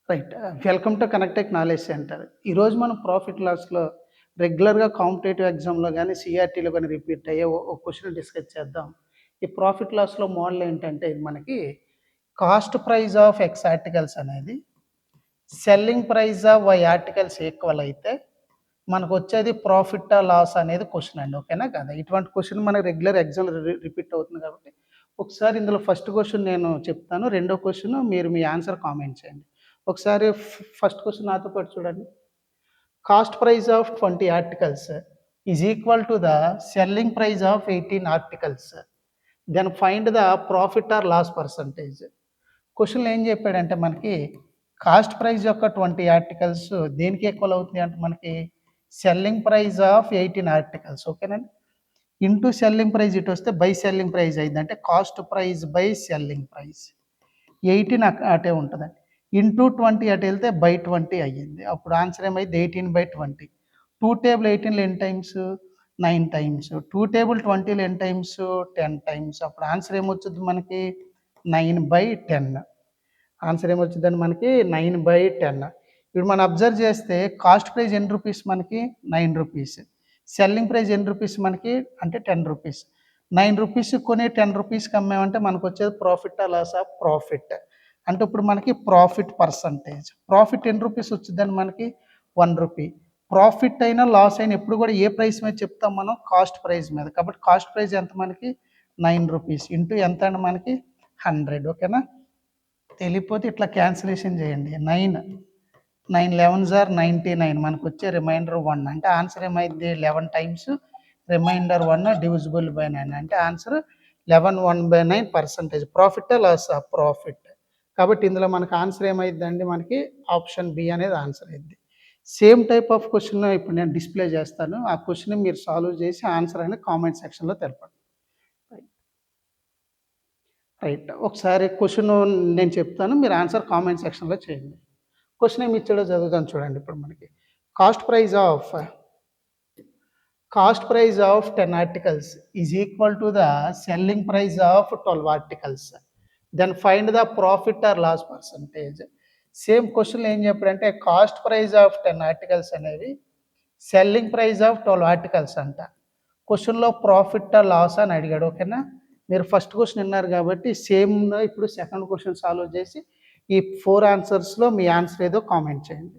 Right. Welcome to Connectech knowledge centre. ఈరోజు మనం profit లాస్‌లో రెగ్యులర్‌గా కాంపిటేటివ్ ఎగ్జామ్‌లో గాని, సీఆర్‌టీలో గాని రిపీట్ అయ్యే ఒక క్వెషన్ డిస్కస్ చేద్దాం. ఈ ప్రాఫిట్ లాస్‌లో మోడల్ ఏంటంటే ఇది మనకి cost price of X articles అనేది selling price of Y articles equal అయితే మనకొచ్చేది ప్రాఫిట్టా లాస్ అనేది క్వెషన్ అండి. ఓకేనా కదా! ఇటువంటి క్వెషన్ మనకు రెగ్యులర్ ఎగ్జామ్‌లో రిపీట్ అవుతుంది కాబట్టి ఒకసారి ఇందులో ఫస్ట్ క్వెషన్ నేను చెప్తాను. రెండో క్వెషన్ మీరు మీ ఆన్సర్ కామెంట్ చేయండి. ఒకసారి ఫస్ట్ క్వెషన్ నాతో పాటు చూడండి. Cost price of 20 articles is equal to the selling price of 18 articles. Then find the profit or loss percentage. క్వెషన్‌లో ఏం చెప్పాడంటే మనకి కాస్ట్ ప్రైస్ యొక్క 20 ఆర్టికల్స్ దేనికి ఈక్వల్ అవుతుంది అంటే మనకి సెల్లింగ్ ప్రైస్ ఆఫ్ 18 ఆర్టికల్స్. ఓకేనండి. ఇంటూ సెల్లింగ్ ప్రైస్ ఇటు వస్తే బై సెల్లింగ్ ప్రైస్ అయింది. అంటే cost price by selling price. 18 అటే ఉంటుందండి. ఇంటూ 20 అటు వెళ్తే బై 20 అయ్యింది. అప్పుడు ఆన్సర్ ఏమైంది 18/20. 2 టేబుల్ 18లో ఎన్ని టైమ్స్ 9 టైమ్స్. 2 టేబుల్ 20లో ఎన్ని టైమ్స్ 10 టైమ్స్. అప్పుడు ఆన్సర్ ఏమొచ్చుద్ది మనకి 9/10. ఆన్సర్ ఏమొచ్చుద్దండి మనకి 9/10. ఇప్పుడు మనం అబ్జర్వ్ చేస్తే కాస్ట్ ప్రైస్ ఎన్ని రూపీస్ మనకి 9 రూపీస్. సెల్లింగ్ ప్రైస్ ఎన్ని రూపీస్ మనకి అంటే 10 రూపీస్. 9 రూపీస్ కొని 10 రూపీస్‌కి అమ్మామంటే మనకొచ్చేది ప్రాఫిట్టా లాసా? ప్రాఫిట్. అంటే ఇప్పుడు మనకి ప్రాఫిట్ పర్సంటేజ్. ప్రాఫిట్ ఎన్ని రూపీస్ వచ్చిద్దండి మనకి 1 రూపీ. ప్రాఫిట్ అయినా లాస్ అయినా ఎప్పుడు కూడా ఏ ప్రైస్ మీద చెప్తాం మనం కాస్ట్ ప్రైస్ మీద. కాబట్టి కాస్ట్ ప్రైస్ ఎంత మనకి 9 రూపీస్ ఇంటూ ఎంత అండి మనకి 100. ఓకేనా? తెలియకపోతే ఇట్లా క్యాన్సిలేషన్ చేయండి. 9 11s ఆర్ 99 మనకొచ్చే రిమైండర్ 1 అంటే ఆన్సర్ ఏమైద్ది 11 టైమ్స్ రిమైండర్ 1 డివిజిబుల్ బై 9 అంటే ఆన్సర్ 11 1/9 పర్సెంటేజ్. ప్రాఫిట్టా లాసా? ప్రాఫిట్. కాబట్టి ఇందులో మనకు ఆన్సర్ ఏమైద్దండి మనకి ఆప్షన్ బి అనేది ఆన్సర్ అయ్యిద్ది. సేమ్ టైప్ ఆఫ్ క్వెషన్ ఇప్పుడు నేను డిస్‌ప్లే చేస్తాను. ఆ క్వెషన్‌ని మీరు సాల్వ్ చేసి ఆన్సర్ అనేది కామెంట్ సెక్షన్‌లో తెలపండి. రైట్. ఒకసారి క్వెషన్ నేను చెప్తాను. మీరు ఆన్సర్ కామెంట్ సెక్షన్‌లో చేయండి. క్వెషన్ ఏమి ఇచ్చాడో చదువుతాను చూడండి ఇప్పుడు మనకి. Cost price of 10 articles is equal to the selling price of 12 articles. Then find the profit or loss percentage. Same క్వెషన్‌లో ఏం చెప్పాడంటే కాస్ట్ ప్రైస్ ఆఫ్ 10 ఆర్టికల్స్ అనేవి సెల్లింగ్ ప్రైస్ ఆఫ్ 12 ఆర్టికల్స్ అంట. క్వెషన్‌లో ప్రాఫిట్టా లాసా అని అడిగాడు. ఓకేనా? మీరు ఫస్ట్ క్వెషన్ విన్నారు కాబట్టి సేమ్ ఇప్పుడు సెకండ్ క్వెషన్ సాల్వ్ చేసి ఈ 4 ఆన్సర్స్‌లో మీ ఆన్సర్ ఏదో కామెంట్ చేయండి.